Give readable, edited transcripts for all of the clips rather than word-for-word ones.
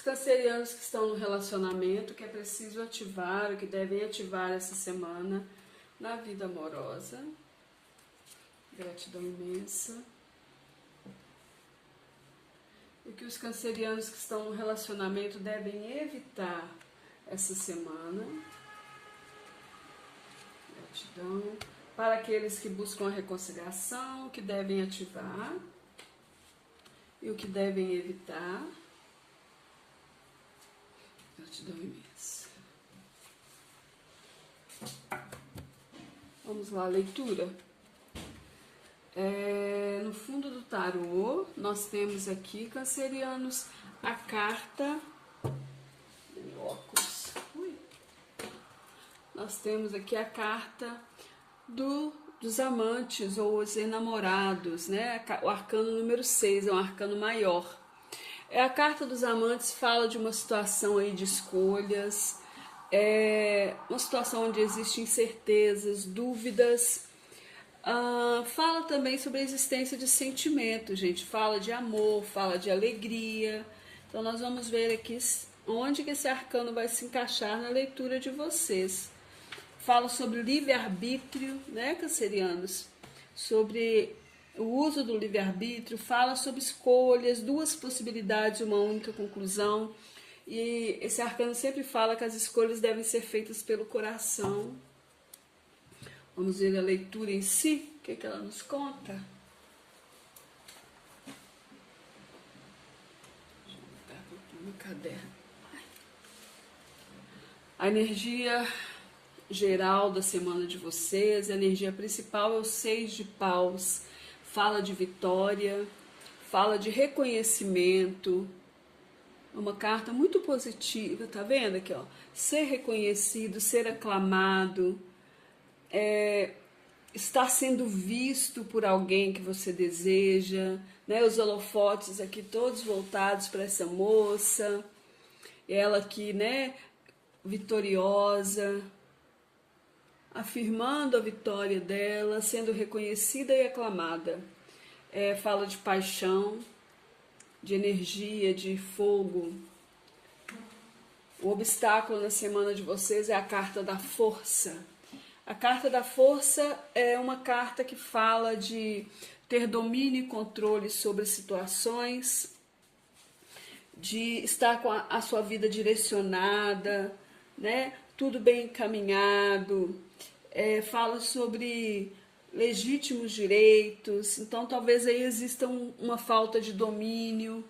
cancerianos que estão no relacionamento, que é preciso ativar, o que devem ativar essa semana na vida amorosa. Gratidão imensa. O que os cancerianos que estão no relacionamento devem evitar essa semana. Gratidão. Para aqueles que buscam a reconciliação, o que devem ativar e o que devem evitar. Gratidão imensa. Vamos lá, leitura. No fundo do tarô, nós temos aqui, cancerianos, a carta... Nós temos aqui a carta dos amantes ou os enamorados, né? O arcano número 6, é um arcano maior. A carta dos amantes fala de uma situação aí de escolhas, uma situação onde existem incertezas, dúvidas. Fala também sobre a existência de sentimento, gente. Fala de amor, fala de alegria. Então nós vamos ver aqui onde que esse arcano vai se encaixar na leitura de vocês. Fala sobre livre-arbítrio, né, cancerianos? Sobre o uso do livre-arbítrio, fala sobre escolhas, duas possibilidades, uma única conclusão. E esse arcano sempre fala que as escolhas devem ser feitas pelo coração. Vamos ver a leitura em si, o que ela nos conta. Deixa eu botar aqui no caderno. A energia geral da semana de vocês, a energia principal é o 6 de paus, fala de vitória, fala de reconhecimento, é uma carta muito positiva, tá vendo aqui, ó, ser reconhecido, ser aclamado, estar sendo visto por alguém que você deseja, né, os holofotes aqui todos voltados para essa moça, ela aqui, né, vitoriosa, afirmando a vitória dela, sendo reconhecida e aclamada. Fala de paixão, de energia, de fogo. O obstáculo na semana de vocês é a carta da força. A carta da força é uma carta que fala de ter domínio e controle sobre situações, de estar com a sua vida direcionada, né? Tudo bem encaminhado. Fala sobre legítimos direitos, então talvez aí exista uma falta de domínio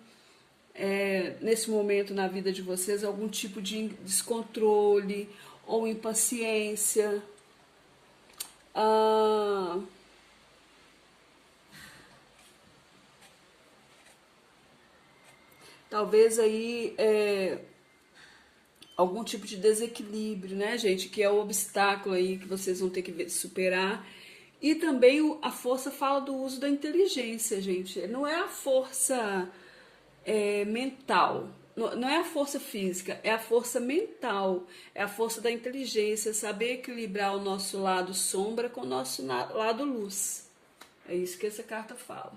nesse momento na vida de vocês, algum tipo de descontrole ou impaciência. Talvez aí algum tipo de desequilíbrio, né, gente? Que é o obstáculo aí que vocês vão ter que superar. E também a força fala do uso da inteligência, gente. Não é a força mental, não é a força física, é a força mental, é a força da inteligência, saber equilibrar o nosso lado sombra com o nosso lado luz. É isso que essa carta fala.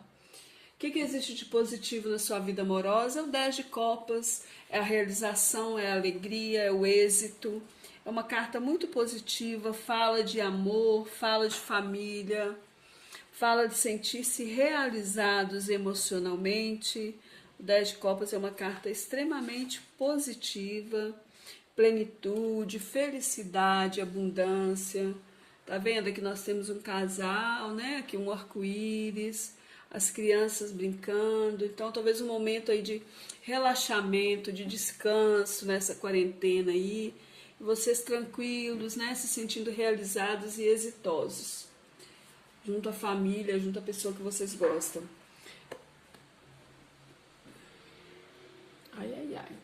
O que existe de positivo na sua vida amorosa? O 10 de copas, é a realização, é a alegria, é o êxito. É uma carta muito positiva, fala de amor, fala de família, fala de sentir-se realizados emocionalmente. O 10 de copas é uma carta extremamente positiva, plenitude, felicidade, abundância. Tá vendo? Aqui nós temos um casal, né? Aqui um arco-íris, as crianças brincando. Então talvez um momento aí de relaxamento, de descanso nessa quarentena aí. Vocês tranquilos, né? Se sentindo realizados e exitosos. Junto à família, junto à pessoa que vocês gostam. Ai, ai, ai.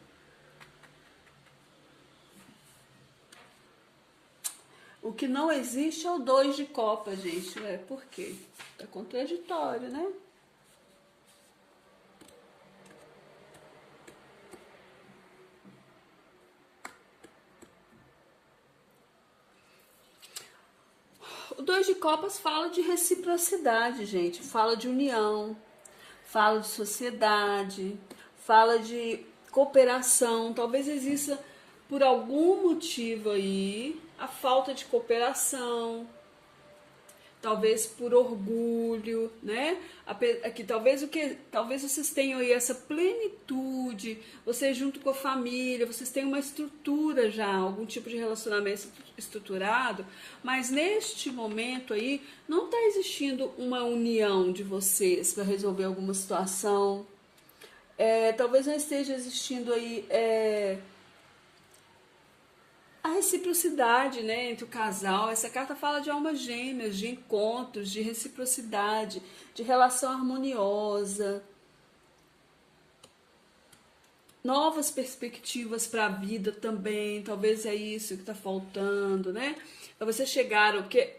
O que não existe é o 2 de copas, gente. Por quê? Tá contraditório, né? O 2 de copas fala de reciprocidade, gente. Fala de união, fala de sociedade, fala de cooperação. Talvez exista, por algum motivo aí, a falta de cooperação, talvez por orgulho, né? Aqui, talvez vocês tenham aí essa plenitude, vocês junto com a família, vocês têm uma estrutura já, algum tipo de relacionamento estruturado, mas neste momento aí não está existindo uma união de vocês para resolver alguma situação. Talvez não esteja existindo aí a reciprocidade, né, entre o casal. Essa carta fala de almas gêmeas, de encontros, de reciprocidade, de relação harmoniosa, novas perspectivas para a vida também. Talvez é isso que está faltando, né? Para vocês chegaram, porque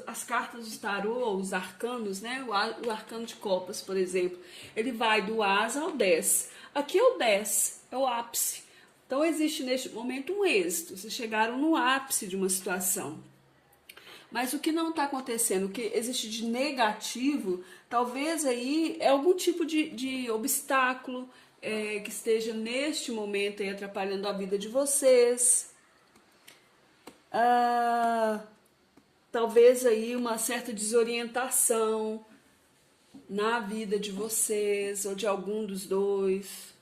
as cartas do tarô, os arcanos, né? O arcano de copas, por exemplo, ele vai do asa ao 10. Aqui é o 10, é o ápice. Então existe neste momento um êxito, vocês chegaram no ápice de uma situação. Mas o que não está acontecendo, o que existe de negativo, talvez aí é algum tipo de obstáculo que esteja neste momento aí atrapalhando a vida de vocês. Talvez aí uma certa desorientação na vida de vocês ou de algum dos dois.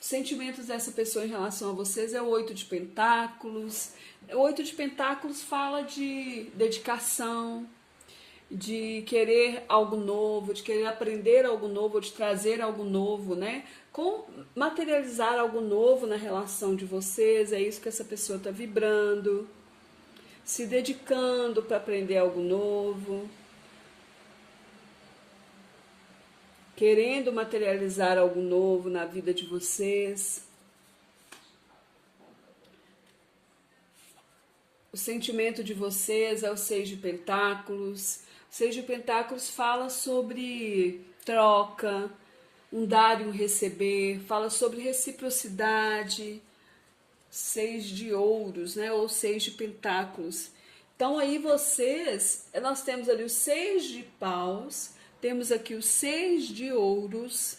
Os sentimentos dessa pessoa em relação a vocês é o 8 de Pentáculos. O 8 de Pentáculos fala de dedicação, de querer algo novo, de querer aprender algo novo, de trazer algo novo, né? Materializar algo novo na relação de vocês, é isso que essa pessoa está vibrando, se dedicando para aprender algo novo, querendo materializar algo novo na vida de vocês. O sentimento de vocês é o 6 de Pentáculos. O 6 de Pentáculos fala sobre troca, um dar e um receber, fala sobre reciprocidade. 6 de Ouros, né? Ou 6 de Pentáculos. Então aí nós temos ali o 6 de Paus, temos aqui o 6 de Ouros.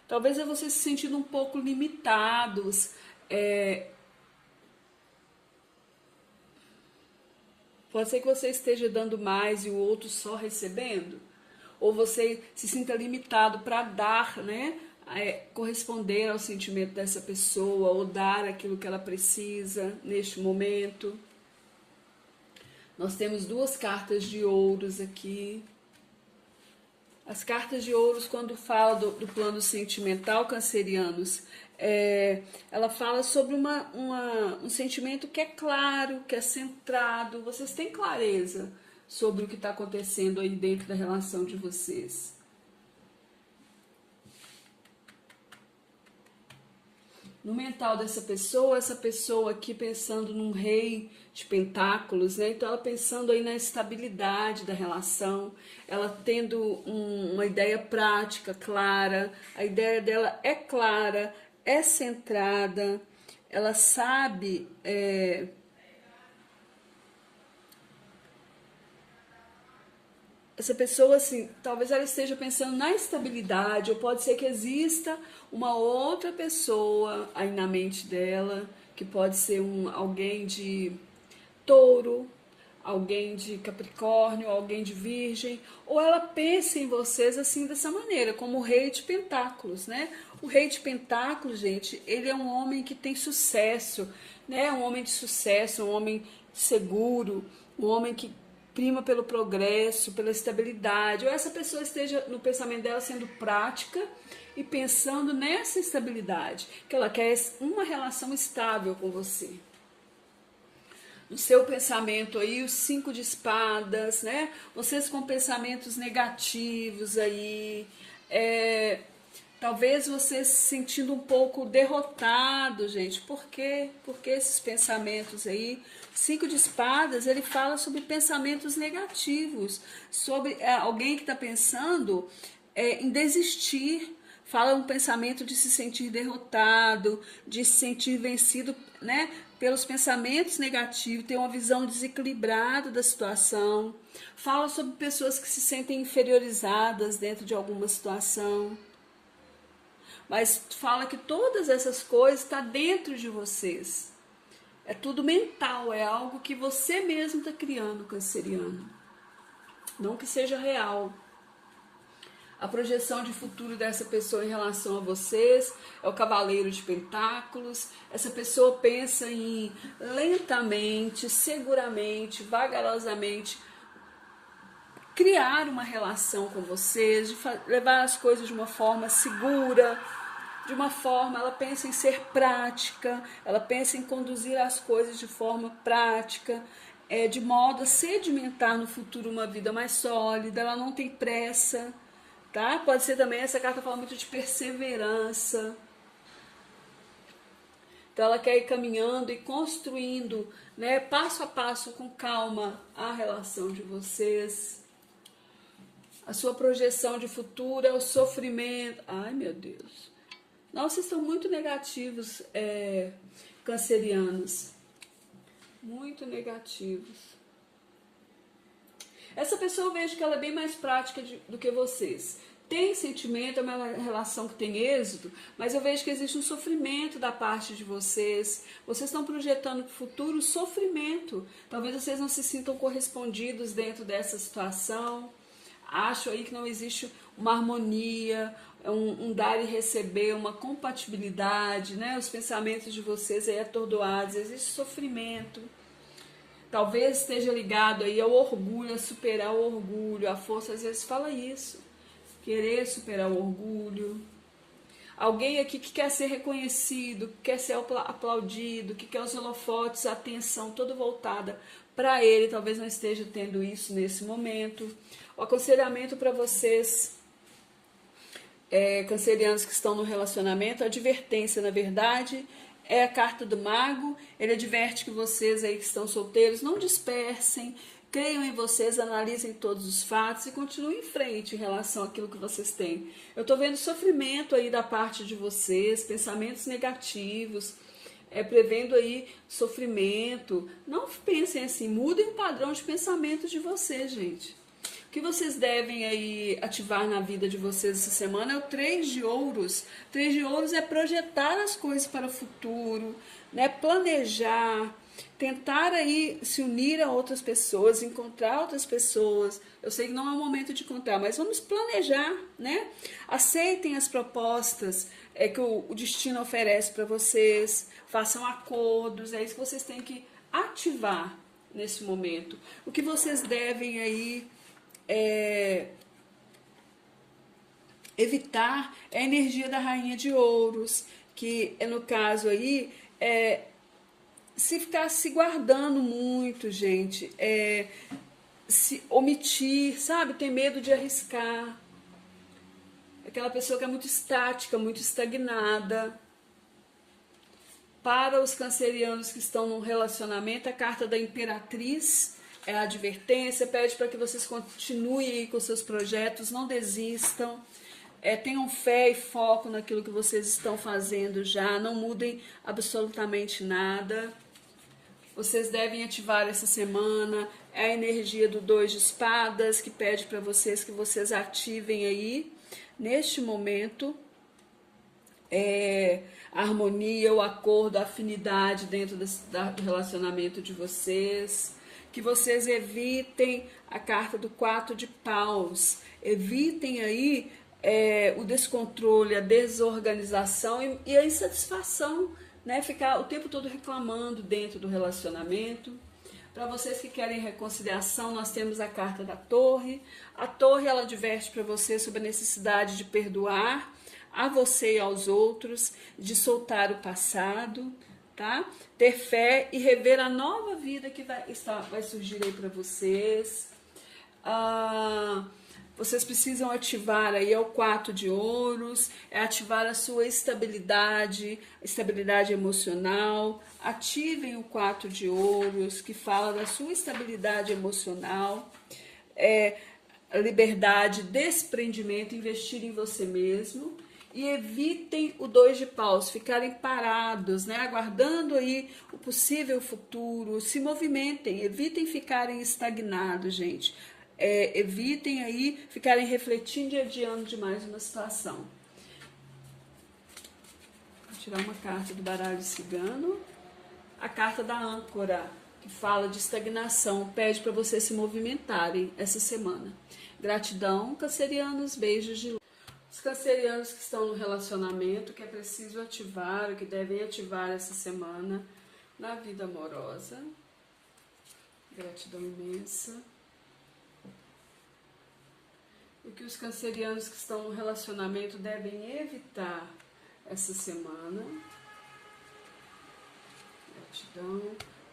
Talvez é você se sentindo um pouco limitados. Pode ser que você esteja dando mais e o outro só recebendo. Ou você se sinta limitado para dar, né? Corresponder ao sentimento dessa pessoa ou dar aquilo que ela precisa neste momento. Nós temos 2 cartas de ouros aqui. As cartas de ouros, quando fala do plano sentimental, cancerianos, ela fala sobre um sentimento que é claro, que é centrado. Vocês têm clareza sobre o que está acontecendo aí dentro da relação de vocês. No mental dessa pessoa, essa pessoa aqui pensando num rei de pentáculos, né? Então ela pensando aí na estabilidade da relação, ela tendo uma ideia prática, clara, a ideia dela é clara, é centrada, ela sabe essa pessoa, assim, talvez ela esteja pensando na estabilidade, ou pode ser que exista uma outra pessoa aí na mente dela, que pode ser alguém de Touro, alguém de Capricórnio, alguém de Virgem, ou ela pensa em vocês assim, dessa maneira, como o Rei de Pentáculos, né? O Rei de Pentáculos, gente, ele é um homem que tem sucesso, né? Um homem de sucesso, um homem seguro, um homem que prima pelo progresso, pela estabilidade, ou essa pessoa esteja no pensamento dela sendo prática e pensando nessa estabilidade, que ela quer uma relação estável com você. No seu pensamento aí, os 5 de espadas, né? Vocês com pensamentos negativos aí, talvez você se sentindo um pouco derrotado, gente. Por quê? Porque esses pensamentos aí, 5 de espadas, ele fala sobre pensamentos negativos, sobre alguém que está pensando em desistir. Fala um pensamento de se sentir derrotado, de se sentir vencido né, pelos pensamentos negativos, tem uma visão desequilibrada da situação, fala sobre pessoas que se sentem inferiorizadas dentro de alguma situação, mas fala que todas essas coisas estão dentro de vocês. É tudo mental, é algo que você mesmo está criando, canceriano. Não que seja real. A projeção de futuro dessa pessoa em relação a vocês é o cavaleiro de pentáculos. Essa pessoa pensa em lentamente, seguramente, vagarosamente criar uma relação com vocês, de levar as coisas de uma forma segura, de uma forma, ela pensa em ser prática, ela pensa em conduzir as coisas de forma prática, de modo a sedimentar no futuro uma vida mais sólida, ela não tem pressa, tá? Pode ser também, essa carta fala muito de perseverança. Então ela quer ir caminhando e construindo, né, passo a passo, com calma, a relação de vocês. A sua projeção de futuro é o sofrimento. Ai, meu Deus. Nossa, vocês estão muito negativos, cancerianos. Muito negativos. Essa pessoa eu vejo que ela é bem mais prática do que vocês. Tem sentimento, é uma relação que tem êxito, mas eu vejo que existe um sofrimento da parte de vocês. Vocês estão projetando para o futuro sofrimento. Talvez vocês não se sintam correspondidos dentro dessa situação. Acho aí que não existe uma harmonia, um dar e receber, uma compatibilidade, né? Os pensamentos de vocês aí atordoados, existe sofrimento. Talvez esteja ligado aí ao orgulho, a superar o orgulho. A força às vezes fala isso, querer superar o orgulho. Alguém aqui que quer ser reconhecido, que quer ser aplaudido, que quer os holofotes, a atenção toda voltada para ele, talvez não esteja tendo isso nesse momento. O aconselhamento para vocês, cancerianos que estão no relacionamento, a advertência, na verdade, é a carta do mago. Ele adverte que vocês aí que estão solteiros não dispersem, creiam em vocês, analisem todos os fatos e continuem em frente em relação àquilo que vocês têm. Eu estou vendo sofrimento aí da parte de vocês, pensamentos negativos, prevendo aí sofrimento. Não pensem assim, mudem o padrão de pensamento de vocês, gente. O que vocês devem aí ativar na vida de vocês essa semana é o 3 de ouros. 3 de ouros é projetar as coisas para o futuro, né? Planejar, tentar aí se unir a outras pessoas, encontrar outras pessoas. Eu sei que não é o momento de encontrar, mas vamos planejar, né? Aceitem as propostas que o destino oferece para vocês, façam acordos, é isso que vocês têm que ativar nesse momento. O que vocês devem aí evitar é a energia da rainha de ouros, que no caso aí se ficar se guardando muito, gente, se omitir, sabe, tem medo de arriscar, aquela pessoa que é muito estática, muito estagnada. Para os cancerianos que estão no relacionamento, a carta da Imperatriz é a advertência, pede para que vocês continuem com seus projetos, não desistam, tenham fé e foco naquilo que vocês estão fazendo já, não mudem absolutamente nada. Vocês devem ativar essa semana a energia do 2 de espadas, que pede para vocês que vocês ativem aí, neste momento, a harmonia, o acordo, a afinidade dentro do relacionamento de vocês. Que vocês evitem a carta do 4 de paus, evitem aí o descontrole, a desorganização e a insatisfação, né? Ficar o tempo todo reclamando dentro do relacionamento. Para vocês que querem reconciliação, nós temos a carta da torre. A torre, ela adverte para você sobre a necessidade de perdoar a você e aos outros, de soltar o passado, tá? Ter fé e rever a nova vida que vai surgir aí para vocês. Vocês precisam ativar aí o 4 de ouros, ativar a sua estabilidade emocional. Ativem o 4 de ouros, que fala da sua estabilidade emocional, liberdade, desprendimento, investir em você mesmo. e evitem o 2 de paus, ficarem parados, né, aguardando aí o possível futuro, se movimentem, evitem ficarem estagnados, gente. Evitem aí ficarem refletindo e adiando demais uma situação. Vou tirar uma carta do baralho cigano, a carta da âncora, que fala de estagnação, pede para vocês se movimentarem essa semana. Gratidão, cancerianos, beijos de luz. Os cancerianos que estão no relacionamento, que é preciso ativar, o que devem ativar essa semana na vida amorosa. Gratidão imensa. O que os cancerianos que estão no relacionamento devem evitar essa semana. Gratidão.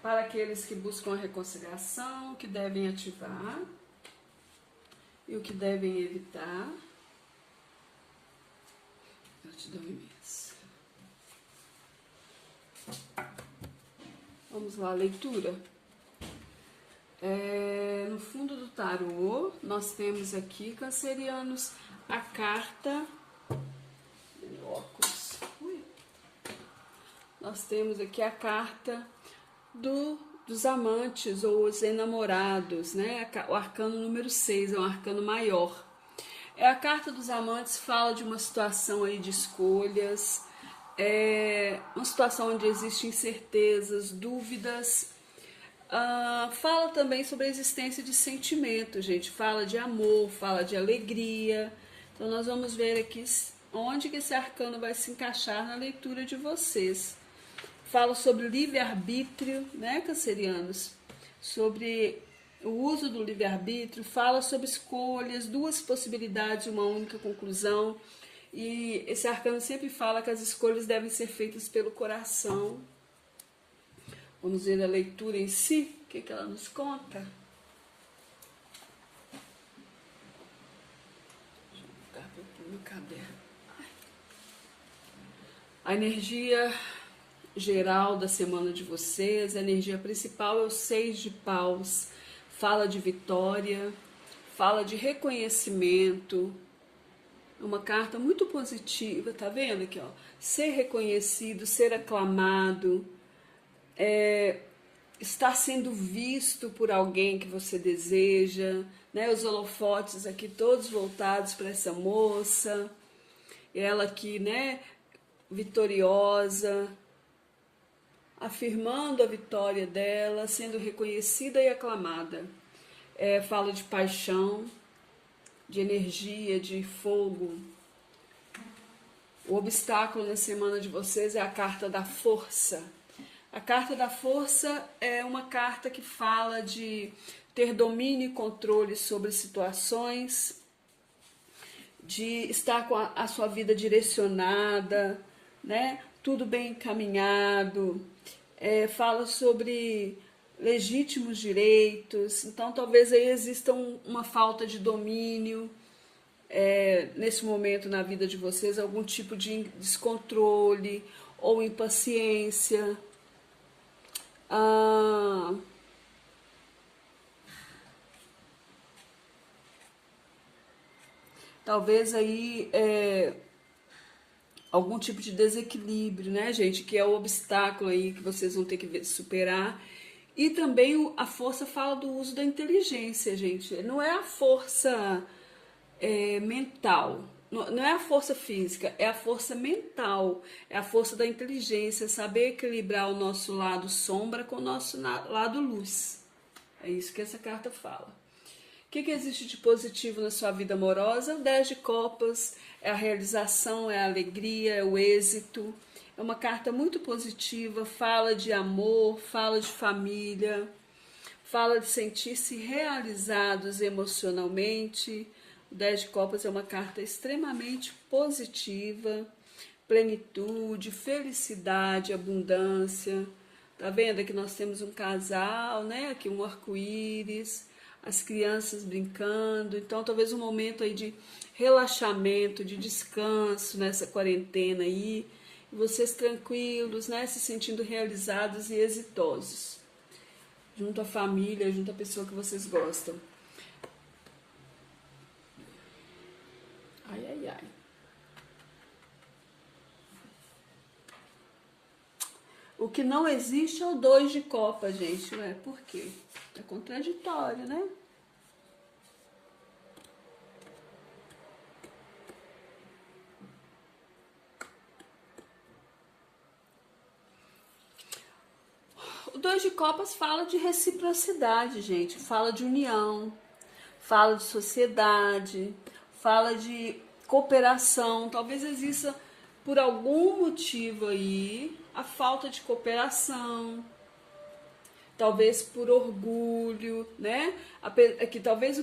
Para aqueles que buscam a reconciliação, o que devem ativar e o que devem evitar. Gratidão imensa. Vamos lá, leitura. No fundo do tarô, nós temos aqui, cancerianos, a carta... óculos. Nós temos aqui a carta dos amantes ou os enamorados, né? O arcano número 6, é um arcano maior. A carta dos amantes fala de uma situação aí de escolhas, uma situação onde existem incertezas, dúvidas. Fala também sobre a existência de sentimento, gente. Fala de amor, fala de alegria. Então nós vamos ver aqui onde que esse arcano vai se encaixar na leitura de vocês. Fala sobre o livre-arbítrio, né, cancerianos? Sobre o uso do livre-arbítrio, fala sobre escolhas, duas possibilidades, uma única conclusão. E esse arcano sempre fala que as escolhas devem ser feitas pelo coração. Vamos ver a leitura em si, o que ela nos conta. Deixa eu botar aqui no caderno. A energia geral da semana de vocês, a energia principal é o 6 de paus. Fala de vitória, fala de reconhecimento. É uma carta muito positiva, tá vendo aqui, ó? Ser reconhecido, ser aclamado. Estar sendo visto por alguém que você deseja, né? Os holofotes aqui todos voltados para essa moça, ela aqui, né, vitoriosa, afirmando a vitória dela, sendo reconhecida e aclamada. Fala de paixão, de energia, de fogo. O obstáculo na semana de vocês é a carta da força. A carta da força é uma carta que fala de ter domínio e controle sobre situações, de estar com a sua vida direcionada, né? Tudo bem encaminhado. Fala sobre legítimos direitos. Então talvez aí exista uma falta de domínio nesse momento na vida de vocês, algum tipo de descontrole ou impaciência. Talvez aí algum tipo de desequilíbrio, né, gente? Que é o obstáculo aí que vocês vão ter que superar. E também a força fala do uso da inteligência, gente. Não é a força mental, não é a força física, é a força mental, é a força da inteligência, saber equilibrar o nosso lado sombra com o nosso lado luz. É isso que essa carta fala. O que existe de positivo na sua vida amorosa? O 10 de copas, é a realização, é a alegria, é o êxito. É uma carta muito positiva, fala de amor, fala de família, fala de sentir-se realizados emocionalmente. O 10 de copas é uma carta extremamente positiva, plenitude, felicidade, abundância. Tá vendo? Aqui nós temos um casal, né? Aqui um arco-íris, as crianças brincando. Então, talvez um momento aí de relaxamento, de descanso nessa quarentena aí. E vocês tranquilos, né? Se sentindo realizados e exitosos. Junto à família, junto à pessoa que vocês gostam. Ai, ai, ai. O que não existe é o 2 de copas, gente. Ué, por quê? É contraditório, né? O 2 de copas fala de reciprocidade, gente. Fala de união, fala de sociedade, fala de cooperação. Talvez exista, por algum motivo aí, a falta de cooperação, talvez por orgulho, né? Que talvez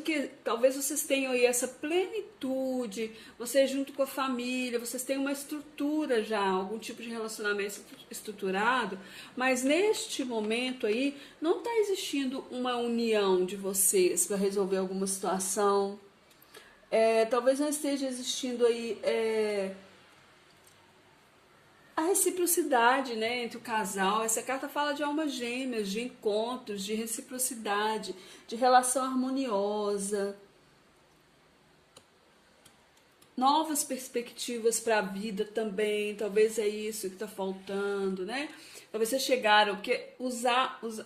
vocês tenham aí essa plenitude, você junto com a família, vocês têm uma estrutura já, algum tipo de relacionamento estruturado, mas neste momento aí não está existindo uma união de vocês para resolver alguma situação. Talvez não esteja existindo aí a reciprocidade, né, entre o casal. Essa carta fala de almas gêmeas, de encontros, de reciprocidade, de relação harmoniosa, novas perspectivas para a vida também. Talvez é isso que está faltando, né? Talvez vocês chegaram, porque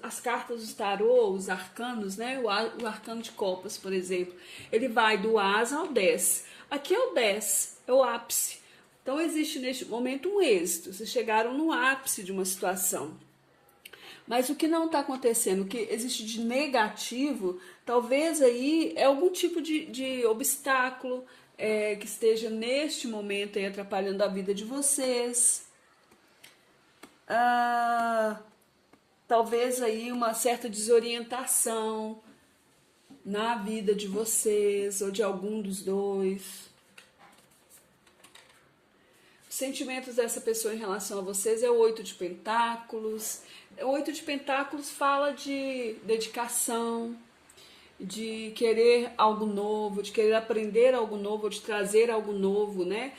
as cartas do tarô, os arcanos, né? O arcano de copas, por exemplo, ele vai do asa ao 10. Aqui é o 10, é o ápice. Então existe neste momento um êxito, vocês chegaram no ápice de uma situação. Mas o que não está acontecendo, o que existe de negativo, talvez aí é algum tipo de obstáculo que esteja neste momento aí atrapalhando a vida de vocês. Talvez aí uma certa desorientação na vida de vocês ou de algum dos dois. Os sentimentos dessa pessoa em relação a vocês é o 8 de Pentáculos. O 8 de Pentáculos fala de dedicação, de querer algo novo, de querer aprender algo novo, de trazer algo novo, né?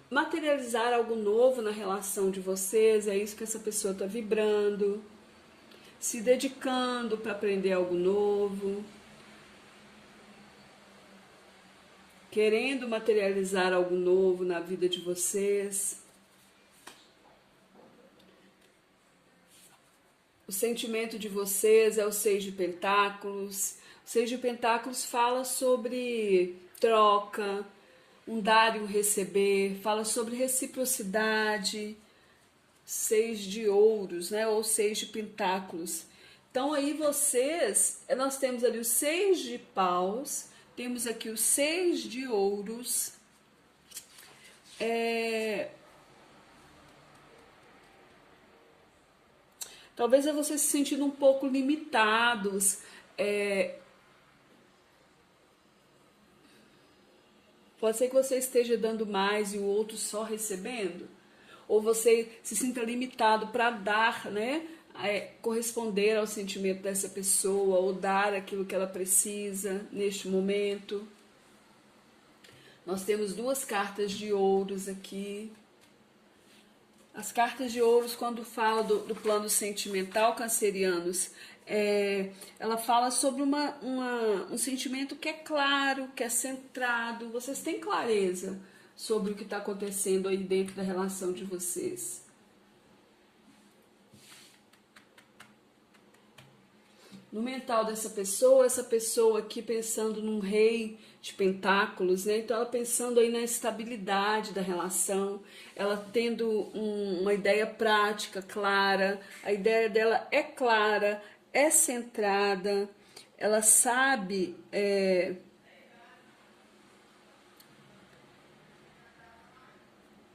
Materializar algo novo na relação de vocês, é isso que essa pessoa está vibrando, se dedicando para aprender algo novo, querendo materializar algo novo na vida de vocês. O sentimento de vocês é o 6 de Pentáculos. O 6 de Pentáculos fala sobre troca, um dar e um receber, fala sobre reciprocidade. 6 de ouros, né? Ou 6 de pentáculos. Então aí nós temos ali o 6 de paus, temos aqui o 6 de ouros. Talvez é você se sentindo um pouco limitados. Pode ser que você esteja dando mais e o outro só recebendo. Ou você se sinta limitado para dar, né? Corresponder ao sentimento dessa pessoa ou dar aquilo que ela precisa neste momento. Nós temos 2 cartas de ouros aqui. As cartas de ouros, quando fala do plano sentimental, cancerianos, ela fala sobre um sentimento que é claro, que é centrado. Vocês têm clareza sobre o que está acontecendo aí dentro da relação de vocês. No mental dessa pessoa, essa pessoa aqui pensando num rei de pentáculos, né? Então ela pensando aí na estabilidade da relação, ela tendo uma ideia prática, clara, a ideia dela é clara, é centrada, ela sabe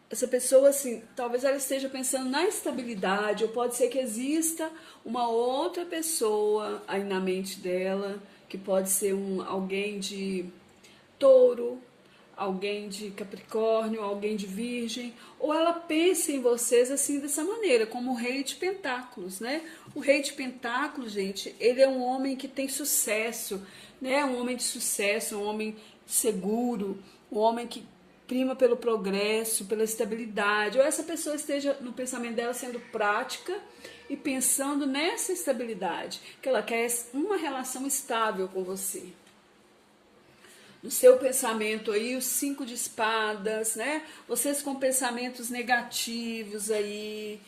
essa pessoa, assim, talvez ela esteja pensando na estabilidade, ou pode ser que exista uma outra pessoa aí na mente dela, que pode ser alguém de touro, alguém de capricórnio, alguém de virgem, ou ela pensa em vocês assim, dessa maneira, como o rei de pentáculos, né? O rei de pentáculos, gente, ele é um homem que tem sucesso, né? Um homem de sucesso, um homem seguro, um homem que prima pelo progresso, pela estabilidade, ou essa pessoa esteja no pensamento dela sendo prática e pensando nessa estabilidade, que ela quer uma relação estável com você. No seu pensamento aí, os 5 de espadas, né? Vocês com pensamentos negativos aí,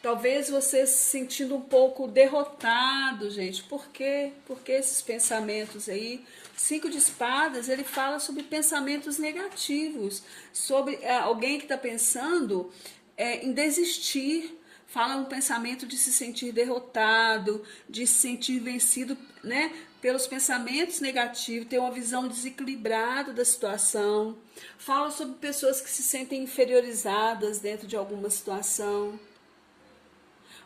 Talvez você se sentindo um pouco derrotado, gente. Por quê? Porque esses pensamentos aí, 5 de espadas, ele fala sobre pensamentos negativos, sobre alguém que está pensando em desistir. Fala um pensamento de se sentir derrotado, de se sentir vencido, né, pelos pensamentos negativos, ter uma visão desequilibrada da situação. Fala sobre pessoas que se sentem inferiorizadas dentro de alguma situação.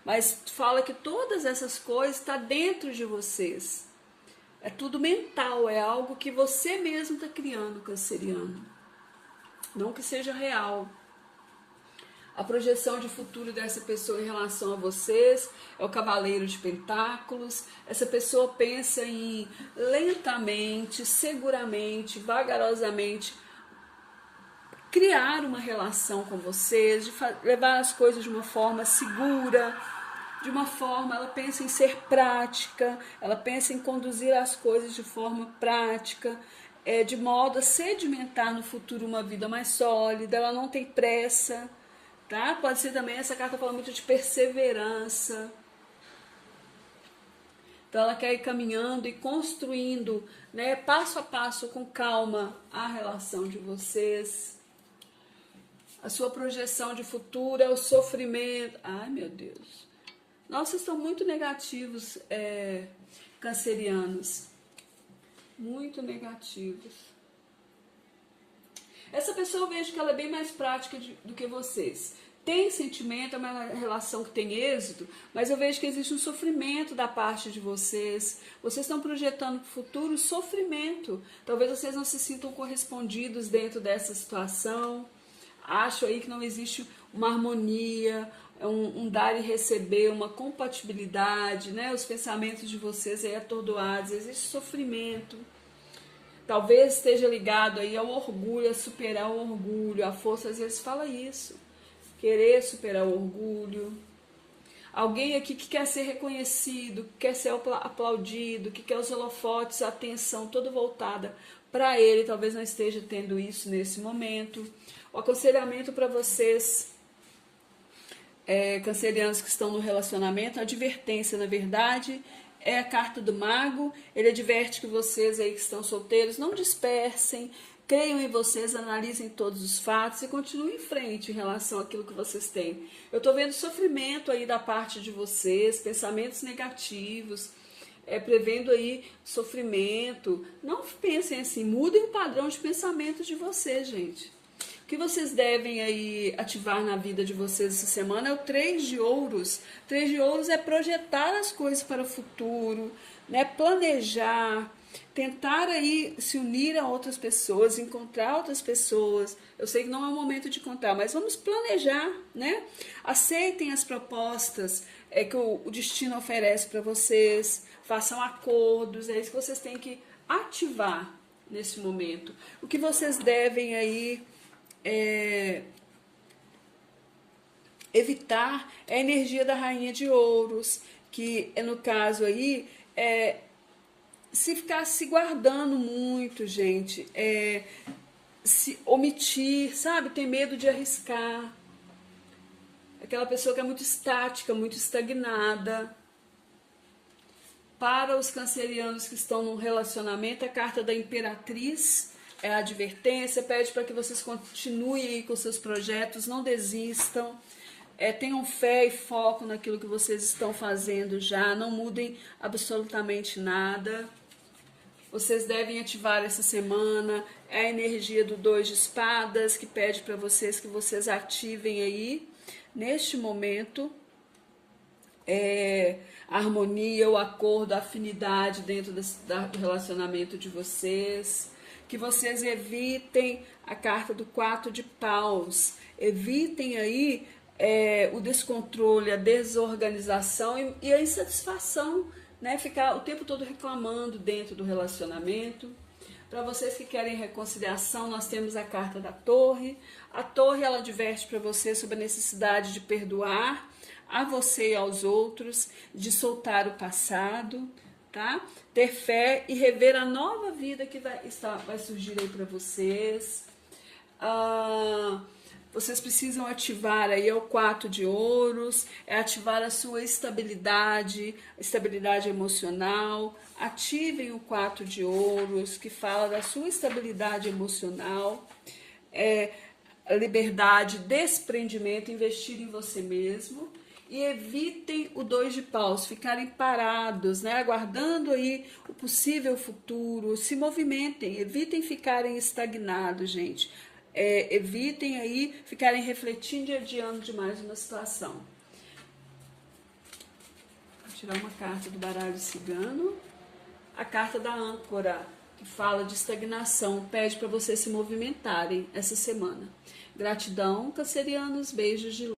Mas fala que todas essas coisas estão dentro de vocês. É tudo mental, é algo que você mesmo está criando, canceriano. Não que seja real. A projeção de futuro dessa pessoa em relação a vocês é o Cavaleiro de Pentáculos. Essa pessoa pensa em lentamente, seguramente, vagarosamente criar uma relação com vocês, de levar as coisas de uma forma segura, de uma forma, ela pensa em ser prática, ela pensa em conduzir as coisas de forma prática, de modo a sedimentar no futuro uma vida mais sólida. Ela não tem pressa, tá? Pode ser também, essa carta fala muito de perseverança. Então ela quer ir caminhando e construindo, né, passo a passo, com calma, a relação de vocês. A sua projeção de futuro é o sofrimento. Ai, meu Deus. Nossa, vocês estão muito negativos, cancerianos. Muito negativos. Essa pessoa, eu vejo que ela é bem mais prática do que vocês. Tem sentimento, é uma relação que tem êxito, mas eu vejo que existe um sofrimento da parte de vocês. Vocês estão projetando para o futuro sofrimento. Talvez vocês não se sintam correspondidos dentro dessa situação. Acho aí que não existe uma harmonia, um dar e receber, uma compatibilidade, né? Os pensamentos de vocês aí atordoados, existe sofrimento. Talvez esteja ligado aí ao orgulho, a superar o orgulho. A força às vezes fala isso, querer superar o orgulho. Alguém aqui que quer ser reconhecido, que quer ser aplaudido, que quer os holofotes, a atenção toda voltada para ele, talvez não esteja tendo isso nesse momento. O aconselhamento para vocês, cancerianos que estão no relacionamento, a advertência, na verdade, é a carta do mago. Ele adverte que vocês aí que estão solteiros não dispersem, creiam em vocês, analisem todos os fatos e continuem em frente em relação àquilo que vocês têm. Eu estou vendo sofrimento aí da parte de vocês, pensamentos negativos, prevendo aí sofrimento. Não pensem assim, mudem o padrão de pensamento de vocês, gente. O que vocês devem aí ativar na vida de vocês essa semana é o 3 de ouros. 3 de ouros é projetar as coisas para o futuro, né? Planejar, tentar aí se unir a outras pessoas, encontrar outras pessoas. Eu sei que não é o momento de encontrar, mas vamos planejar, né? Aceitem as propostas que o destino oferece para vocês, façam acordos, é isso que vocês têm que ativar nesse momento. O que vocês devem aí evitar é a energia da rainha de ouros, que no caso aí se ficar se guardando muito, gente, se omitir, sabe, tem medo de arriscar, aquela pessoa que é muito estática, muito estagnada. Para os cancerianos que estão num relacionamento, a carta da Imperatriz é a advertência, pede para que vocês continuem aí com seus projetos, não desistam, tenham fé e foco naquilo que vocês estão fazendo já, não mudem absolutamente nada. Vocês devem ativar essa semana a energia do 2 de espadas, que pede para vocês que vocês ativem aí, neste momento, a harmonia, o acordo, a afinidade dentro do relacionamento de vocês. Que vocês evitem a carta do 4 de paus, evitem aí o descontrole, a desorganização e a insatisfação, né? Ficar o tempo todo reclamando dentro do relacionamento. Para vocês que querem reconciliação, nós temos a carta da Torre. A Torre, ela adverte para você sobre a necessidade de perdoar a você e aos outros, de soltar o passado, tá? Ter fé e rever a nova vida que vai surgir aí para vocês. vocês precisam ativar aí o 4 de ouros, é ativar a sua estabilidade emocional. Ativem o 4 de ouros, que fala da sua estabilidade emocional, liberdade, desprendimento, investir em você mesmo. E evitem o 2 de paus, ficarem parados, né, aguardando aí o possível futuro. Se movimentem, evitem ficarem estagnados, gente. Evitem aí ficarem refletindo e adiando demais uma situação. Vou tirar uma carta do baralho cigano. A carta da âncora, que fala de estagnação, pede para vocês se movimentarem essa semana. Gratidão, cancerianos, beijos de luz.